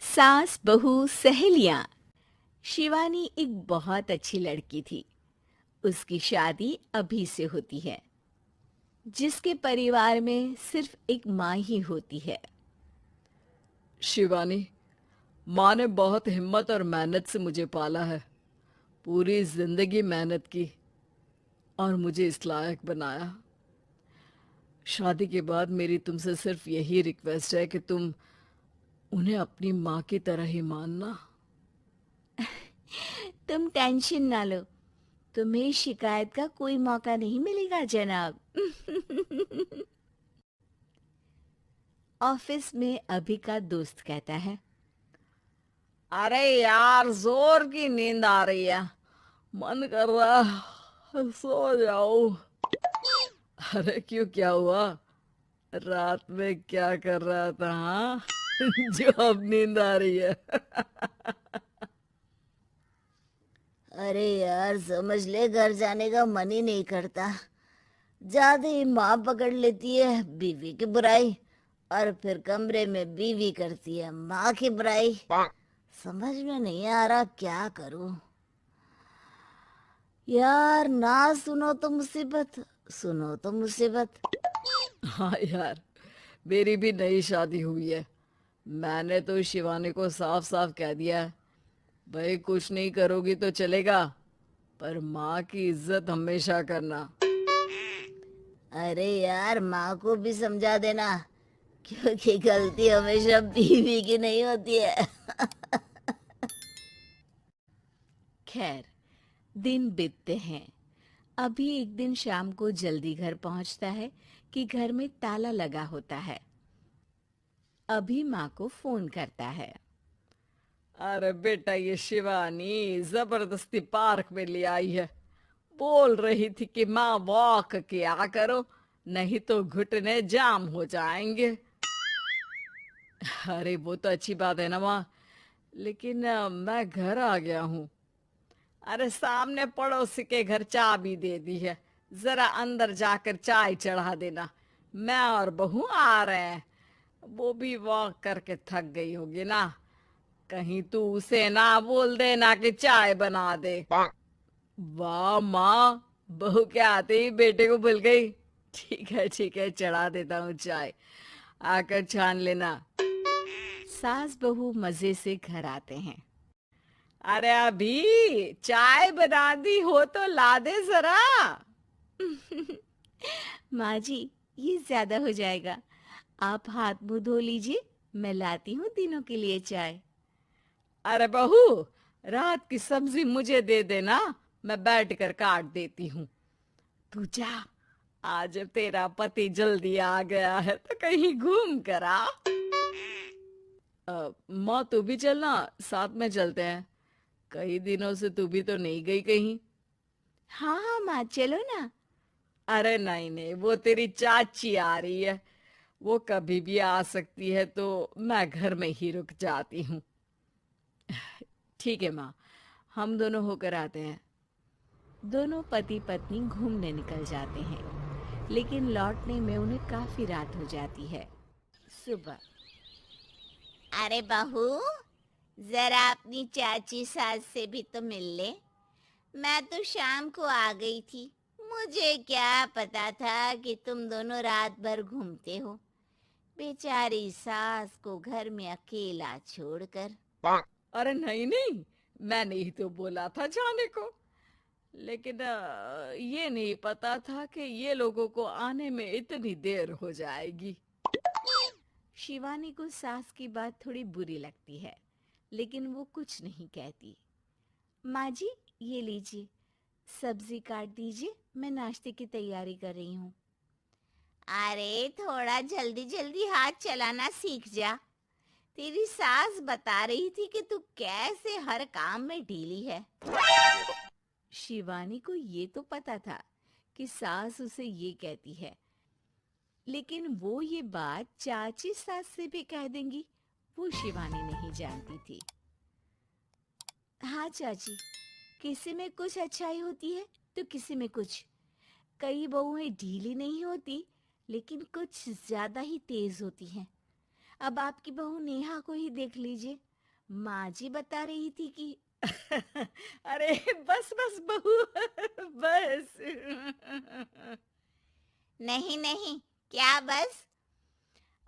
सास बहू सहेलियां। शिवानी एक बहुत अच्छी लड़की थी। उसकी शादी अभी से होती है। जिसके परिवार में सिर्फ एक माँ ही होती है। शिवानी, माँ ने बहुत हिम्मत और मेहनत से मुझे पाला है। पूरी जिंदगी मेहनत की और मुझे इस लायक बनाया। शादी के बाद मेरी तुमसे सिर्फ यही रिक्वेस्ट है कि तुम उन्हें अपनी माँ की तरह ही मानना। तुम टेंशन ना लो। तुम्हें शिकायत का कोई मौका नहीं मिलेगा जनाब। ऑफिस में अभी का दोस्त कहता है। अरे यार, जोर की नींद आ रही है। मन कर रहा है सो जाओ। अरे क्यों, क्या हुआ? रात में क्या कर रहा था, हाँ? जो अब नींद आ रही है। अरे यार, समझ ले, घर जाने का मन ही नहीं करता। जाते ही माँ पकड़ लेती है बीवी की बुराई, और फिर कमरे में बीवी करती है माँ की बुराई। समझ में नहीं आ रहा क्या करूं। यार, ना सुनो तो मुसीबत, सुनो तो मुसीबत। हाँ यार, मेरी भी नई शादी हुई है। मैंने तो शिवानी को साफ साफ कह दिया है, भाई कुछ नहीं करोगी तो चलेगा, पर माँ की इज्जत हमेशा करना। अरे यार, माँ को भी समझा देना, क्योंकि गलती हमेशा बीवी की नहीं होती है। खैर, दिन बीतते हैं। अभी एक दिन शाम को जल्दी घर पहुंचता है कि घर में ताला लगा होता है। अभी माँ को फोन करता है। अरे बेटा, ये शिवानी जबरदस्ती पार्क में ले आई है। बोल रही थी कि माँ वॉक किया करो, नहीं तो घुटने जाम हो जाएंगे। अरे वो तो अच्छी बात है ना माँ, लेकिन मैं घर आ गया हूँ। अरे सामने पड़ोसी के घर चाबी दे दी है, जरा अंदर जाकर चाय चढ़ा देना। मैं और बहू आ रहे हैं। वो भी वॉक करके थक गई होगी ना। कहीं तू उसे ना बोल देना कि चाय बना दे। वाह माँ, बहू के आते ही बेटे को भूल गई। ठीक है, चढ़ा देता हूँ चाय, आकर छान लेना। सास बहू मजे से घर आते हैं। अरे अभी चाय बना दी हो तो ला दे जरा। माँ जी, ये ज्यादा हो जाएगा। आप हाथ मुंह धो लीजिए, मैं लाती हूँ तीनों के लिए चाय। अरे बहू, रात की सब्जी मुझे दे देना, मैं बैठ कर काट देती हूँ। तू जा, आज तेरा पति जल्दी आ गया है तो कहीं घूम कर आ। माँ तू भी चलना, साथ में चलते हैं। कई दिनों से तू भी तो नहीं गई कहीं। हाँ हाँ माँ, चलो ना। अरे नहीं नहीं, वो तेरी चाची आ रही है। वो कभी भी आ सकती है, तो मैं घर में ही रुक जाती हूँ। ठीक है माँ, हम दोनों होकर आते हैं। दोनों पति पत्नी घूमने निकल जाते हैं, लेकिन लौटने में उन्हें काफी रात हो जाती है। सुबह। अरे बहू, जरा अपनी चाची सास से भी तो मिल ले। मैं तो शाम को आ गई थी। मुझे क्या पता था कि तुम दोनों रात भर घूमते हो, बेचारी सास को घर में अकेला छोड़कर। अरे नहीं नहीं, मैंने ही तो बोला था जाने को। लेकिन ये नहीं पता था कि ये लोगों को आने में इतनी देर हो जाएगी। शिवानी को सास की बात थोड़ी बुरी लगती है, लेकिन वो कुछ नहीं कहती। माँ जी, ये लीजिए, सब्जी काट दीजिए, मैं नाश्ते की तैयारी कर रही हूँ। अरे थोड़ा जल्दी जल्दी हाथ चलाना सीख जा। तेरी सास बता रही थी कि तू कैसे हर काम में ढीली है। शिवानी को ये तो पता था कि सास उसे ये कहती है, लेकिन वो ये बात चाची सास से भी कह देंगी, वो शिवानी नहीं जानती थी। हाँ चाची, किसी में कुछ अच्छाई होती है तो किसी में कुछ। कई बहुएं ढीली नहीं होती, लेकिन कुछ ज्यादा ही तेज होती हैं। अब आपकी बहू नेहा को ही देख लीजिए। माँ जी बता रही थी कि अरे बस बस बहू बस। नहीं नहीं, क्या बस?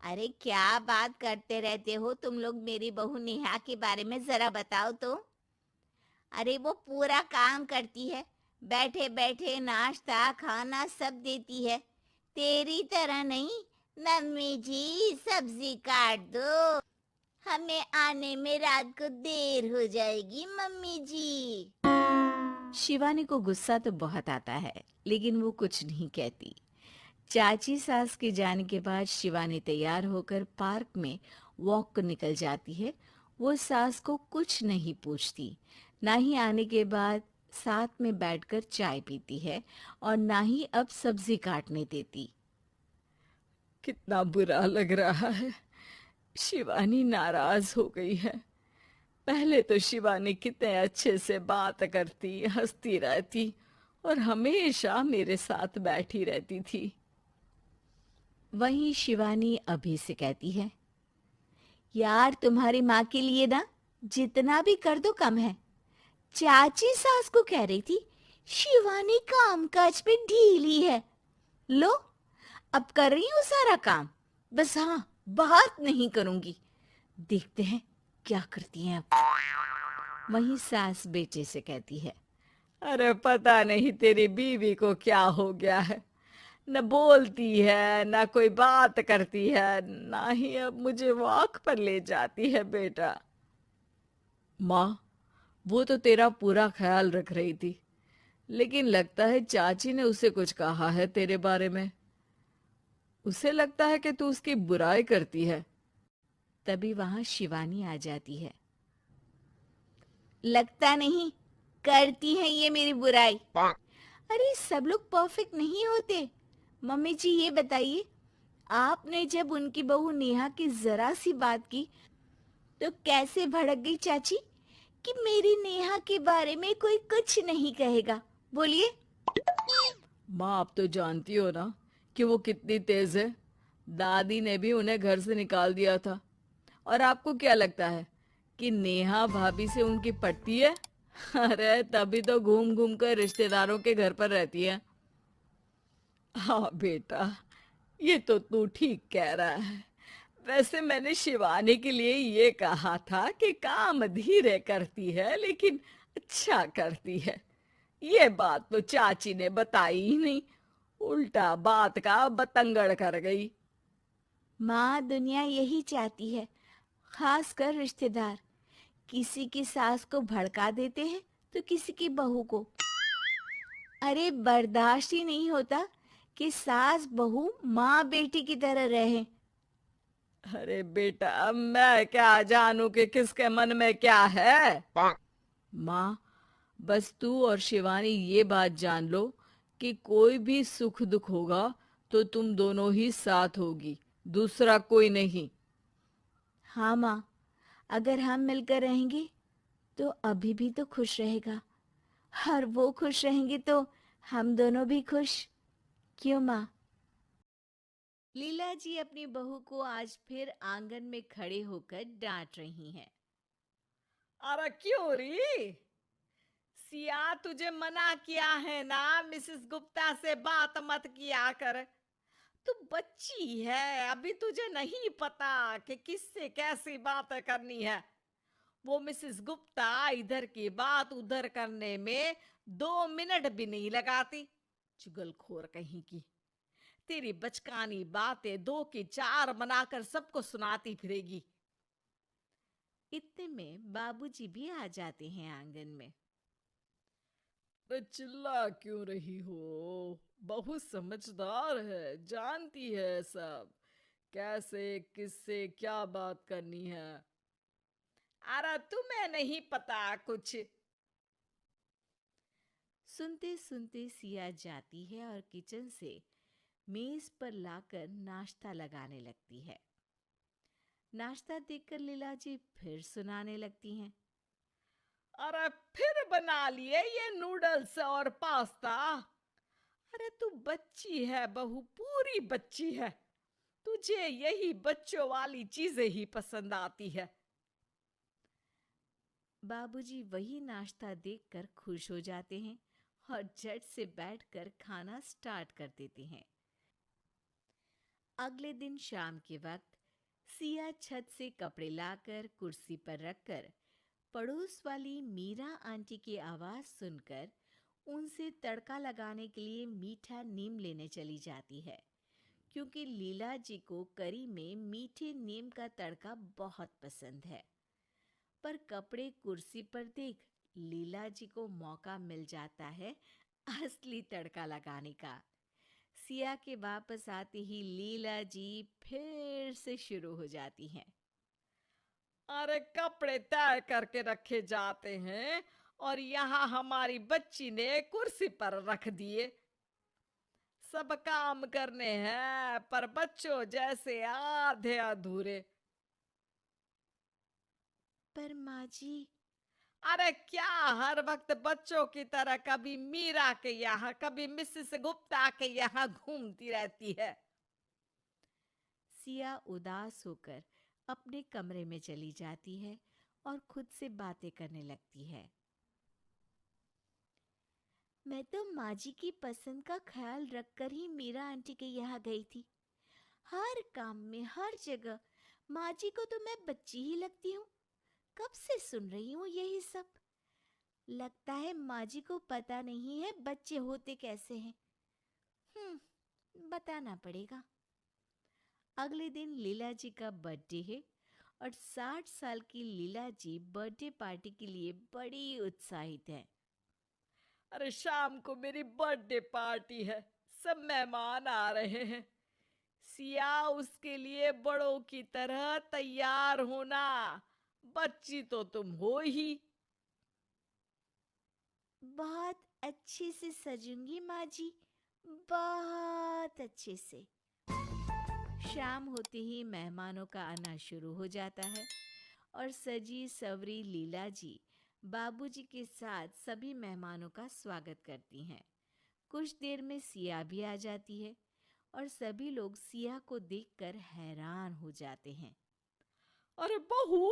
अरे क्या बात करते रहते हो तुम लोग मेरी बहू नेहा के बारे में, जरा बताओ तो। अरे वो पूरा काम करती है, बैठे बैठे नाश्ता खाना सब देती है। तेरी तरह नहीं। मम्मी जी सब्जी काट दो, हमें आने में रात को देर हो जाएगी मम्मी जी। शिवानी को गुस्सा तो बहुत आता है, लेकिन वो कुछ नहीं कहती। चाची सास के जाने के बाद शिवानी तैयार होकर पार्क में वॉक को निकल जाती है। वो सास को कुछ नहीं पूछती, ना ही आने के बाद साथ में बैठकर चाय पीती है और ना ही अब सब्जी काटने देती। कितना बुरा लग रहा है। शिवानी नाराज हो गई है। पहले तो शिवानी कितने अच्छे से बात करती, हंसती रहती और हमेशा मेरे साथ बैठी रहती थी। वहीं शिवानी अभी से कहती है, यार तुम्हारी माँ के लिए ना जितना भी कर दो कम है। चाची सास को कह रही थी शिवानी कामकाज पे ढीली है। लो, अब कर रही हूँ सारा काम। बस हाँ, बात नहीं करूंगी। देखते हैं क्या करती हैं अब। वहीं सास बेटे से कहती है, अरे पता नहीं तेरी बीवी को क्या हो गया है। न बोलती है, न कोई बात करती है, ना ही अब मुझे वॉक पर ले जाती है बेटा। माँ, वो तो तेरा पूरा ख्याल रख रही थी, लेकिन लगता है चाची ने उसे कुछ कहा है तेरे बारे में। उसे लगता है कि तू उसकी बुराई करती है। तभी वहां शिवानी आ जाती है। लगता नहीं, करती है ये मेरी बुराई। अरे सब लोग परफेक्ट नहीं होते। मम्मी जी ये बताइए, आपने जब उनकी बहू नेहा की जरा सी बात की तो कैसे भड़क गई चाची कि मेरी नेहा के बारे में कोई कुछ नहीं कहेगा। बोलिए। माँ, आप तो जानती हो ना कि वो कितनी तेज है। दादी ने भी उन्हें घर से निकाल दिया था। और आपको क्या लगता है कि नेहा भाभी से उनकी पटती है? अरे तभी तो घूम घूम कर रिश्तेदारों के घर पर रहती है। हाँ बेटा, ये तो तू ठीक कह रहा है। वैसे मैंने शिवानी के लिए ये कहा था कि काम धीरे करती है लेकिन अच्छा करती है। ये बात तो चाची ने बताई ही नहीं, उल्टा बात का बतंगड़ कर गई। माँ, दुनिया यही चाहती है, खासकर रिश्तेदार। किसी की सास को भड़का देते हैं तो किसी की बहू को। अरे बर्दाश्त ही नहीं होता कि सास बहू माँ बेटी की तरह रहे। अरे बेटा, मैं क्या जानू कि किसके मन में क्या है। माँ, बस तू और शिवानी ये बात जान लो कि कोई भी सुख दुख होगा तो तुम दोनों ही साथ होगी, दूसरा कोई नहीं। हाँ माँ, अगर हम मिलकर रहेंगे तो अभी भी तो खुश रहेगा, और वो खुश रहेंगे तो हम दोनों भी खुश। क्यों माँ? लीला जी अपनी बहू को आज फिर आंगन में खड़े होकर डांट रही हैं। अरे क्यों री? सिया, तुझे मना किया है ना मिसेस गुप्ता से बात मत किया कर। तू बच्ची है, अभी तुझे नहीं पता कि किससे कैसी बात करनी है। वो मिसेस गुप्ता इधर की बात उधर करने में 2 मिनट भी नहीं लगाती। चुगलखोर कहीं की। तेरी बचकानी बातें 2 की 4 बनाकर सबको सुनाती फिरेगी। इतने में बाबूजी भी आ जाते हैं आंगन में। अरे चिल्ला क्यों रही हो? बहुत समझदार है, जानती है सब, कैसे किससे क्या बात करनी है। अरे तुम्हें नहीं पता कुछ। सुनते सुनते सिया जाती है और किचन से मेज पर लाकर नाश्ता लगाने लगती है। नाश्ता देखकर लीला जी फिर सुनाने लगती हैं। अरे फिर बना लिए ये नूडल्स और पास्ता। अरे तू बच्ची है बहू, पूरी बच्ची है। तुझे यही बच्चों वाली चीजें ही पसंद आती है। बाबूजी वही नाश्ता देखकर खुश हो जाते हैं और झट से बैठकर खाना स्टार्ट कर देते हैं। अगले दिन शाम के वक्त सिया छत से कपड़े लाकर कुर्सी पर रखकर पड़ोस वाली मीरा आंटी की आवाज सुनकर उनसे तड़का लगाने के लिए मीठा नीम लेने चली जाती है, क्योंकि लीला जी को करी में मीठे नीम का तड़का बहुत पसंद है। पर कपड़े कुर्सी पर देख लीला जी को मौका मिल जाता है असली तड़का लगाने का। सिया के वापस आते ही लीला जी फिर से शुरू हो जाती हैं। अरे कपड़े तय करके रखे जाते हैं और यहाँ हमारी बच्ची ने कुर्सी पर रख दिए। सब काम करने हैं पर बच्चों जैसे आधे अधूरे। पर माँ जी, अरे क्या हर वक्त बच्चों की तरह कभी मीरा के यहाँ कभी मिसेस गुप्ता के यहाँ घूमती रहती है। सिया उदास होकर अपने कमरे में चली जाती है और खुद से बातें करने लगती है। मैं तो माँ जी की पसंद का ख्याल रखकर ही मीरा आंटी के यहाँ गई थी। हर काम में हर जगह माँ जी को तो मैं बच्ची ही लगती हूँ। कब से सुन रही हूँ यही सब। लगता है माँ जी को पता नहीं है बच्चे होते कैसे हैं। बताना पड़ेगा। अगले दिन लीला जी का बर्थडे है और 60 साल की लीला जी बर्थडे पार्टी के लिए बड़ी उत्साहित है। अरे शाम को मेरी बर्थडे पार्टी है, सब मेहमान आ रहे हैं। सिया उसके लिए बड़ों की तरह तैयार होना। बच्ची तो तुम हो ही। बहुत अच्छे से सजूंगी माँ जी, बहुत अच्छे से। शाम होते ही मेहमानों का आना शुरू हो जाता है और सजी सवरी लीला जी बाबूजी के साथ सभी मेहमानों का स्वागत करती हैं। कुछ देर में सिया भी आ जाती है और सभी लोग सिया को देखकर हैरान हो जाते हैं। अरे बहू,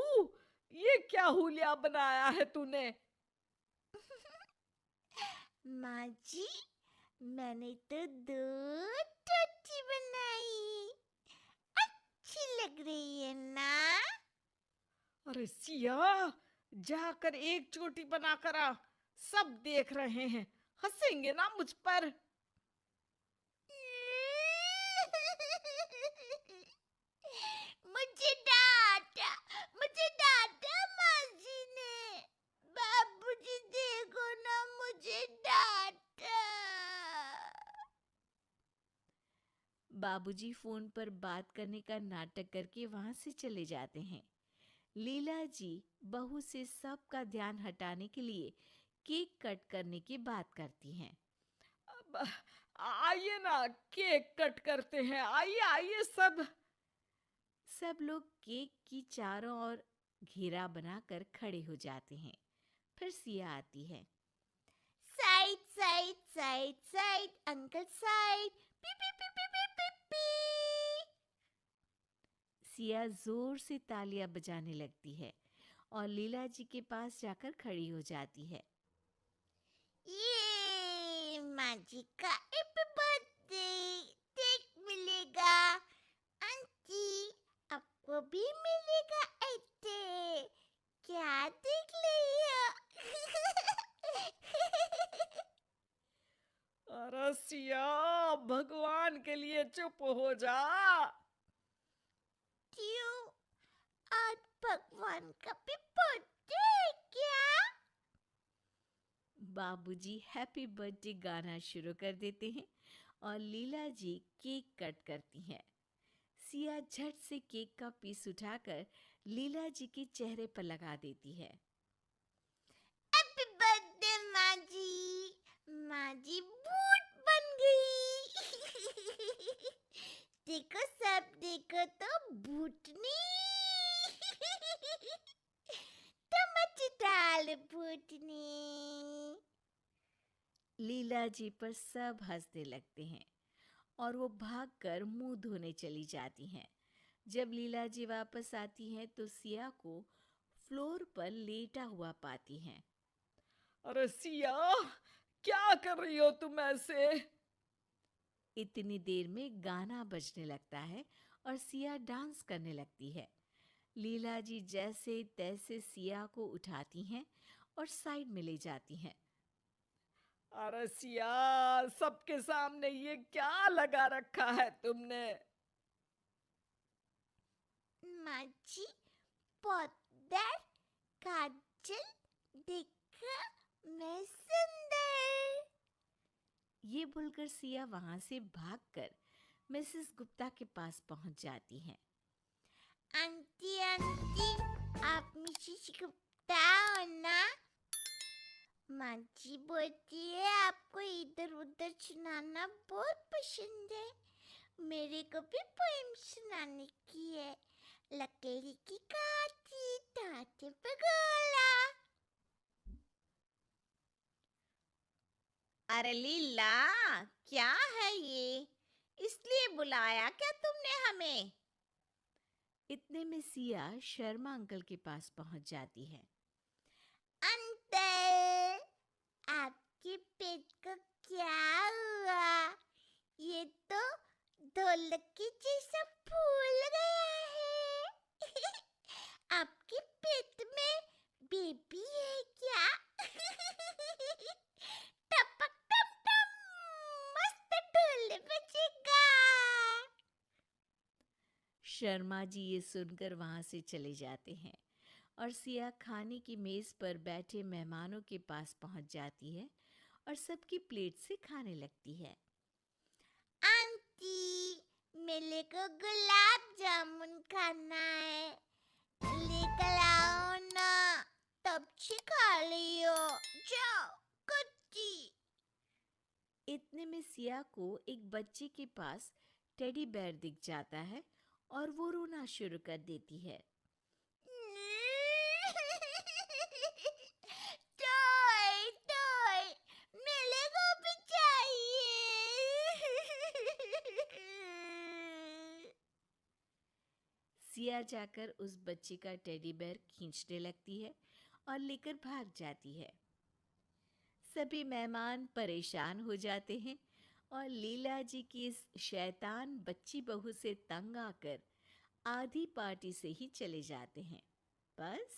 ये क्या हुलिया बनाया है तूने? माँ जी, मैंने तो 2 टोटी बनाई। अच्छी लग रही है ना? अरे सिया, जाकर एक चोटी बनाकर आ। सब देख रहे हैं, हंसेंगे ना मुझ पर। मुझे डांटा माँ जी ने। बाबूजी देखो ना, मुझे डांटा। बाबूजी फोन पर बात करने का नाटक करके वहां से चले जाते हैं। लीला जी बहू से सबका ध्यान हटाने के लिए केक कट करने की बात करती हैं। अब आइए ना, केक कट करते हैं। आइए आइए सब। सब लोग केक की चारों ओर घेरा बनाकर खड़े हो जाते हैं। फिर सिया आती है। Side side side side uncle side. P P P P P P P. Siya जोर से तालियां बजाने लगती है और लीला जी के पास जाकर खड़ी हो जाती है। ये माँ जी का हैप्पी बर्थडे केक मिलेगा। आंटी, आपको भी मिलेगा ऐसे। क्या देख रही हो? अरे सिया, भगवान के लिए चुप हो जा। क्यों? आज भगवान का भी बर्थडे है क्या? बाबूजी हैप्पी बर्थडे गाना शुरू कर देते हैं और लीला जी केक कट करती हैं। सिया झट से केक का पीस उठाकर लीला जी के चेहरे पर लगा देती है। हैप्पी बर्थडे माँ जी। माँ जी भूत बन गई। देखो सब, देखो तो भूतनी। टमाटर भूतनी। लीला जी पर सब हंसने लगते हैं और वो भागकर मुंह धोने चली जाती हैं। जब लीला जी वापस आती हैं तो सिया को फ्लोर पर लेटा हुआ पाती हैं। अरे सिया, क्या कर रही हो तुम ऐसे? इतनी देर में गाना बजने लगता है और सिया डांस करने लगती है। लीला जी जैसे तैसे सिया को उठाती हैं और साइड में ले जाती हैं। अरे सिया, सबके सामने ये क्या लगा रखा है तुमने? माँ जी, पाउडर, काजल, देखा मैं सुंदर। ये बोलकर सिया वहां से भागकर मिसेस गुप्ता के पास पहुंच जाती हैं। आंटी आंटी, आप मिसेस गुप्ता हो ना? माँ जी बोलती है आपको इधर उधर सुनाना बहुत पसंद है। मेरे को भी पोएम सुनाने की है। लकड़ी की काठी, ताते पे गोला। अरे लीला, क्या है ये? इसलिए बुलाया क्या तुमने हमें? इतने में सिया शर्मा अंकल के पास पहुंच जाती है। अंकल, आपके पेट को क्या हुआ? ये तो ढोलक के जैसा फूल गया है। आपके पेट में बेबी है क्या? टपक टप टप, मस्त ढोल बजेगा। शर्मा जी ये सुनकर वहां से चले जाते हैं और सिया खाने की मेज पर बैठे मेहमानों के पास पहुंच जाती है और सबकी प्लेट से खाने लगती है। आंटी, मेरे को गुलाब जामुन खाना है। लेकर आओ ना, तब से खा लियो। जाओ कुत्ती। इतने में सिया को एक बच्चे के पास टेडी बेयर दिख जाता है और वो रोना शुरू कर देती है। टॉय टॉय, मेरे को भी चाहिए। सिया जाकर उस बच्चे का टेडी बेयर खींचने लगती है और लेकर भाग जाती है। सभी मेहमान परेशान हो जाते हैं और लीला जी की इस शैतान बच्ची बहू से तंग आकर आधी पार्टी से ही चले जाते हैं। बस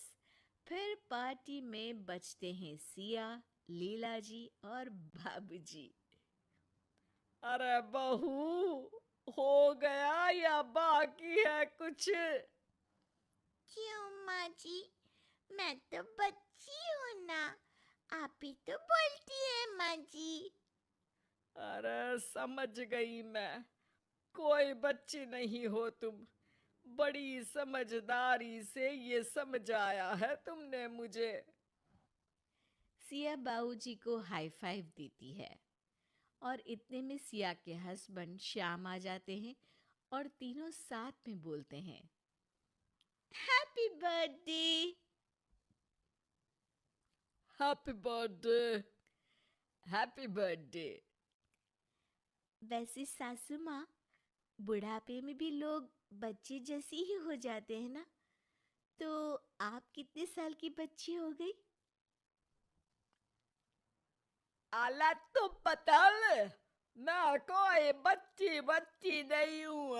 फिर पार्टी में बचते हैं सिया, लीला जी और बाबूजी। अरे बहू, हो गया या बाकी है कुछ? क्यों माँ जी? मैं तो बच्ची हूँ ना, आप ही तो बोलती है माँ जी। अरे समझ गई मैं, कोई बच्ची नहीं हो तुम। बड़ी समझदारी से ये समझाया है तुमने मुझे। सिया बाबूजी को हाई फाइव देती है और इतने में सिया के हस्बैंड श्याम आ जाते हैं और तीनों साथ में बोलते हैं, happy birthday. Happy birthday, happy birthday. वैसे सासू माँ, बुढ़ापे में भी लोग बच्चे जैसी ही हो जाते हैं ना? तो आप कितने साल की बच्ची हो गई? आला तो पतल, मैं कोई बच्ची बच्ची नहीं हूँ।